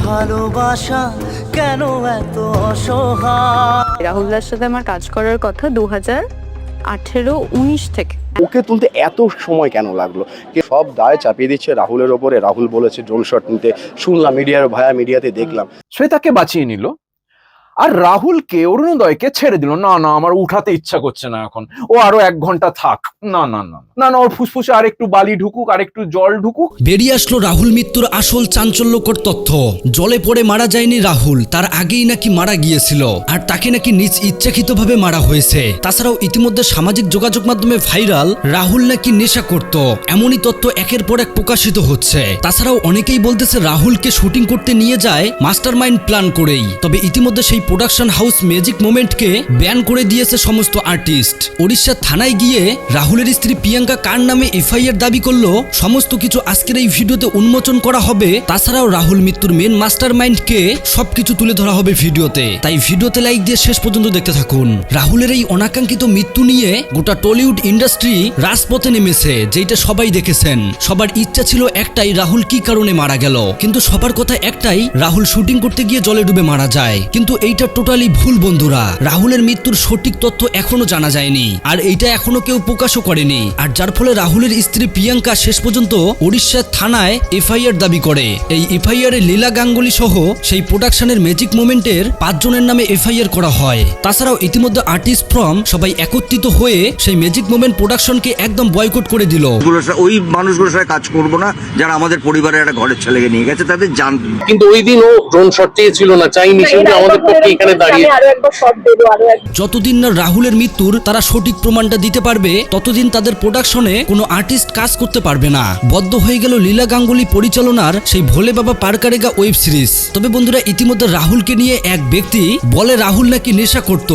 ভালোবাসা কেন এত অসহায়। রাহুলদার সাথে আমার কাজ করার কথা 2018-19 থেকে। ওকে তুলতে এত সময় কেন লাগলো? সব দায় চাপিয়ে দিচ্ছে রাহুলের ওপরে। রাহুল বলেছে ড্রোন শট নিতে, শুনলাম মিডিয়াতে দেখলাম। শ্বেতাকে বাঁচিয়ে নিল আর রাহুলকে অরুণোদয়কে ছেড়ে দিল। না না, আমার উঠাতে ইচ্ছা করছে না এখন, ও আরো 1 ঘন্টা থাক। না না না না না, ওর ফুসফুসে আর একটু বালি ঢুকুক, আর একটু জল ঢুকুক। বেরিয়ে আসলো রাহুল মৃত্যুর আসল চাঞ্চল্যকর তথ্য। জলে পড়ে মারা যায়নি রাহুল, তার আগেই নাকি মারা গিয়েছিল, আর তাকে নাকি নিজ ইচ্ছাকৃতভাবে মারা হয়েছে। তাছাড়াও ইতিমধ্যে সামাজিক যোগাযোগ মাধ্যমে ভাইরাল রাহুল নাকি নেশা করত, এমনই তথ্য একের পর এক প্রকাশিত হচ্ছে। তাছাড়াও অনেকেই বলতেছে রাহুলকে শুটিং করতে নিয়ে যায় মাস্টারমাইন্ড প্ল্যান করেই। তবে ইতিমধ্যে সেই প্রোডাকশন হাউস ম্যাজিক মোমেন্টকে ব্যান করে দিয়েছে সমস্ত আর্টিস্ট। ওড়িশা থানায় গিয়ে রাহুলের স্ত্রী প্রিয়াঙ্কা কার নামে এফআইআর দাবি করলো, সমস্ত কিছু আজকের এই ভিডিওতে উন্মোচন করা হবে। তাছাড়াও রাহুল মৃত্যুর মেন মাস্টারমাইন্ডকে সবকিছু তুলে ধরা হবে ভিডিওতে, তাই ভিডিওতে লাইক দিয়ে শেষ পর্যন্ত দেখতে থাকুন। রাহুলের এই অনাকাঙ্ক্ষিত মৃত্যু নিয়ে গোটা টলিউড ইন্ডাস্ট্রি রাজপথে নেমেছে, যেটা সবাই দেখেছেন। সবার ইচ্ছা ছিল একটাই, রাহুল কি কারণে মারা গেল, কিন্তু সবার কথা একটাই, রাহুল শুটিং করতে গিয়ে জলে ডুবে মারা যায়। কিন্তু এইটা টোটালি ভুল বন্ধুরা। রাহুলের মৃত্যুর সঠিক তথ্য এখনো জানা যায়নি, আর এইটা এখনো কেউ প্রকাশও করেনি। আর যার ফলে রাহুলের স্ত্রী প্রিয়াঙ্কা শেষ পর্যন্ত ওড়িশা থানায় এফআইআর দাবি করে। এই এফআইআর এ লীলা গাঙ্গুলি সহ সেই প্রোডাকশনের ম্যাজিক মোমেন্টের 5 জনের নামে এফআইআর করা হয়। তাছাড়াও ইতিমধ্যে আর্টিস্ট ফ্রম সবাই একত্রিত হয়ে সেই ম্যাজিক মোমেন্ট প্রোডাকশনকে একদম বয়কট করে দিল। ওই মানুষগুলোর সাথে কাজ করবো না যারা আমাদের পরিবারের একটা ঘরের ছেলেকে নিয়ে গেছে, তাদের জান। কিন্তু ওই দিন ও ড্রোন শট চেয়েছিল না, চাইনি, সেটা আমাদের পক্ষে এখানে দাঁড়িয়ে। যতদিন না রাহুলের মৃত্যুর তারা সঠিক প্রমাণটা দিতে পারবে, ততদিন তাদের প্রোডাকশনে কোনো আর্টিস্ট কাজ করতে পারবে না। বদ্ধ হয়ে গেল লীলা গাঙ্গুলি পরিচালনার সেই ভোলে বাবা পার করেগা ওয়েব সিরিজ। তবে বন্ধুরা, ইতিমধ্যে রাহুলকে নিয়ে এক ব্যক্তি বলে রাহুল নাকি নেশা করত।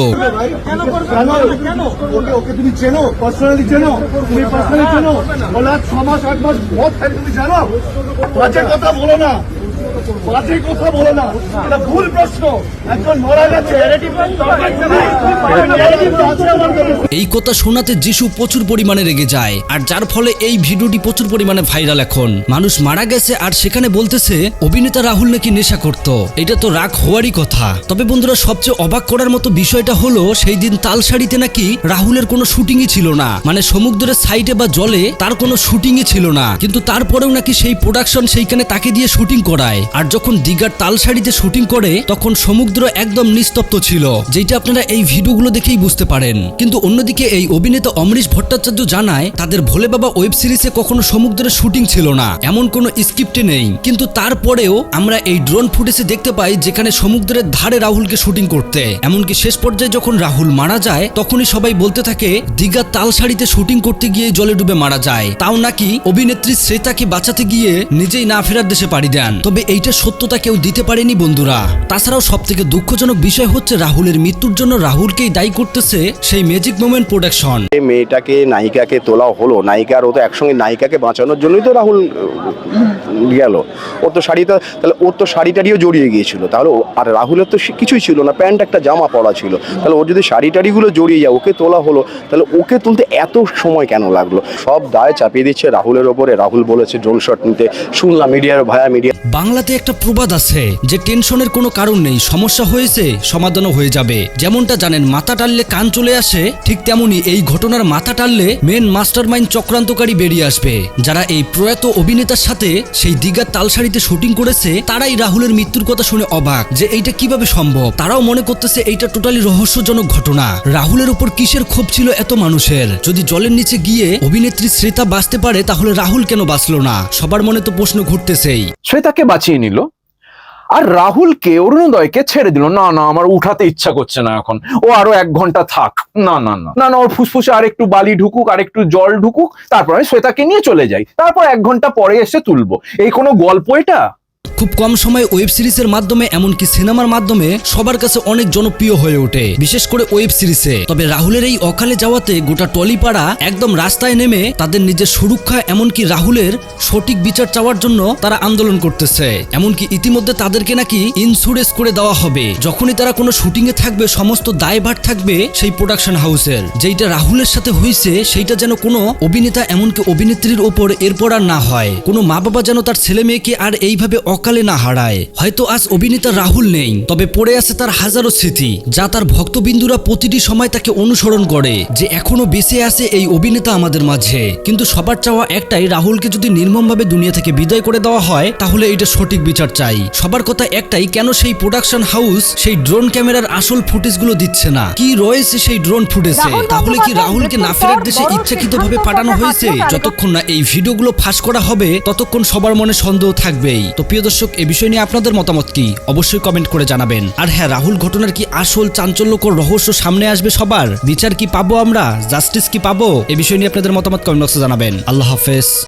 এই কথা শোনাতে যিশু প্রচুর পরিমাণে রেগে যায়, আর যার ফলে এই ভিডিওটি প্রচুর পরিমাণে ভাইরাল। এখন মানুষ মারা গেছে আর সেখানে বলতেছে অভিনেতা রাহুল নাকি নেশা করত। এটা তো রাগ হওয়ারই কথা। তবে বন্ধুরা, সবচেয়ে অবাক করার মতো বিষয়টা হলো, সেই দিন তালসাড়িতে নাকি রাহুলের কোনো শুটিংই ছিল না, মানে সমুদ্রের সাইডে বা জলে তার কোনো শুটিংই ছিল না। কিন্তু তারপরেও নাকি সেই প্রোডাকশন সেইখানে তাকে দিয়ে শুটিং করায়। আর যখন দিঘার তালসাড়িতে শুটিং করে তখন সমুদ্র একদম নিস্তব্ধ ছিল, যেটা আপনারা এই ভিডিওগুলো দেখেই বুঝতে পারেন। কিন্তু অন্যদিকে এই অভিনেতা অমরিশ ভট্টাচার্য জানায় তাদের ভোলে বাবা ওয়েব সিরিজে কখনো সমুদ্রের শুটিং ছিল না, এমন কোনো স্ক্রিপ্টে নেই। কিন্তু তারপরেও আমরা এই ড্রোন ফুটেজে দেখতে পাই যেখানে সমুদ্রের ধারে রাহুলকে শুটিং করতে। এমনকি শেষ পর্যায়ে যখন রাহুল মারা যায় তখনই সবাই বলতে থাকে দিঘার তালসাড়িতে শুটিং করতে গিয়ে জলে ডুবে মারা যায়, তাও নাকি অভিনেত্রী শ্বেতাকে বাঁচাতে গিয়ে নিজেই না ফেরার দেশে পাড়ি দেন। তবে এইটা সত্যতা কেউ দিতে পারেনি বন্ধুরা। তাছাড়াও সব থেকে দুঃখজনক বিষয় হচ্ছে রাহুলের মৃত্যুর জন্য রাহুলকেই দায়ী করতেছে সেই ম্যাজিক মোমেন্ট প্রোডাকশন। এই মেয়েটাকে, নায়িকাকে তোলা হলো, নায়িকার ও তো একসঙ্গে নায়িকাকে বাঁচানোর জন্যই তো রাহুল গেল। ওর তো শাড়িটা, তাহলে ওর তো শাড়িটারিও জড়িয়ে গিয়েছিল, তাহলে আর রাহুলের তো কিছুই ছিল না, প্যান্ট একটা জামা পরা ছিল। তাহলে ওর যদি শাড়িটারিগুলো জড়িয়ে যায়, ওকে তোলা হলো, তাহলে ওকে তুলতে এত সময় কেন লাগলো? সব দায় চাপিয়ে দিচ্ছে রাহুলের ওপরে। রাহুল বলেছে ড্রোন শট নিতে, শুনলাম মিডিয়া। বাংলাতে একটা প্রবাদ আছে যে টেনশনের কোনো কারণ নেই, সমস্যা হয়েছে সমাধানও হয়ে যাবে। যেমনটা জানেন মাথা টানলে কান চলে আসে, ঠিক তেমনি এই ঘটনার মাথা টানলে মেন মাস্টারমাইন্ড চক্রান্তকারী বেরিয়ে আসবে। যারা এই প্রয়াত অভিনেতার সাথে সেই দিঘার তালসাড়িতে শুটিং করেছে তারাই রাহুলের মৃত্যুর কথা শুনে অবাক যে এইটা কিভাবে সম্ভব। তারাও মনে করতেছে এইটা টোটালি রহস্যজনক ঘটনা। রাহুলের উপর কিসের ক্ষোভ ছিল এত মানুষের? যদি জলের নিচে গিয়ে অভিনেত্রী শ্বেতা বাঁচতে পারে তাহলে রাহুল কেন বাঁচলো না? সবার মনে তো প্রশ্ন ঘুরতেছেই। শ্বেতাকে বাঁচিয়ে নিল আর রাহুলকে অরুণোদয়কে ছেড়ে দিল। না না, আমার উঠাতে ইচ্ছা করছে না এখন, ও আরো 1 ঘন্টা থাক। না না না না না, ওর ফুসফুসে আর একটু বালি ঢুকুক, আর একটু জল ঢুকুক, তারপর আমি শ্বেতাকে নিয়ে চলে যাই, তারপর 1 ঘন্টা পরে এসে তুলবো। এই কোনো গল্প এটা? খুব কম সময়ে ওয়েব সিরিজের মাধ্যমে এমনকি সিনেমার মাধ্যমে সবার কাছে অনেক জনপ্রিয় হয়ে ওঠে, বিশেষ করে ওয়েব সিরিজে। তবে রাহুলের এই অকালে যাওয়াতে গোটা টলিপাড়া একদম রাস্তায় নেমে তাদের নিজের সুরক্ষা এমনকি রাহুলের সঠিক বিচার চাওয়ার জন্য তারা আন্দোলন করতেছে। এমনকি ইতিমধ্যে তাদেরকে নাকি ইন্স্যুরেন্স করে দেওয়া হবে, যখনই তারা কোনো শুটিং এ থাকবে সমস্ত দায়ভার থাকবে সেই প্রোডাকশন হাউসের। যেটা রাহুলের সাথে হয়েছে সেইটা যেন কোনো অভিনেতা এমনকি অভিনেত্রীর ওপর এরপর আর না হয়। কোনো মা বাবা যেন তার ছেলে মেয়েকে আর এইভাবে অকালে না হারায়। হয়তো আজ অভিনেতা রাহুল নেই, তবে পড়ে আছে তার হাজারো স্মৃতি, যা তার ভক্তবিন্দুরা প্রতিটি সময় তাকে অনুসরণ করে, যে এখনো বেঁচে আছে এই অভিনেতা আমাদের মাঝে। কিন্তু সবার চাওয়া একটাই, রাহুলকে যদি নির্মমভাবে দুনিয়া থেকে বিদায় করে দেওয়া হয় তাহলে এটা সঠিক বিচার চাই। সবার কথা একটাই, কেন সেই প্রোডাকশন হাউস সেই ড্রোন ক্যামেরার আসল ফুটেজগুলো দিচ্ছে না? কি রয়েছে সেই ড্রোন ফুটেজে? তাহলে কি রাহুলকে না ফেরার দেশে ইচ্ছাকৃতভাবে পাঠানো হয়েছে? যতক্ষণ না এই ভিডিওগুলো ফাঁস করা হবে ততক্ষণ সবার মনে সন্দেহ থাকবেই। তো প্রিয় দর্শক, এই বিষয় নিয়ে আপনাদের মতামত কি অবশ্যই কমেন্ট করে জানাবেন। আর হ্যাঁ, রাহুল ঘটনার কি আসল চাঞ্চল্যকর রহস্য সামনে আসবে? সবার বিচার কি পাবো আমরা? জাস্টিস কি পাবো? এই বিষয় নিয়ে আপনাদের মতামত কমেন্ট বক্সে জানাবেন। আল্লাহ হাফেজ।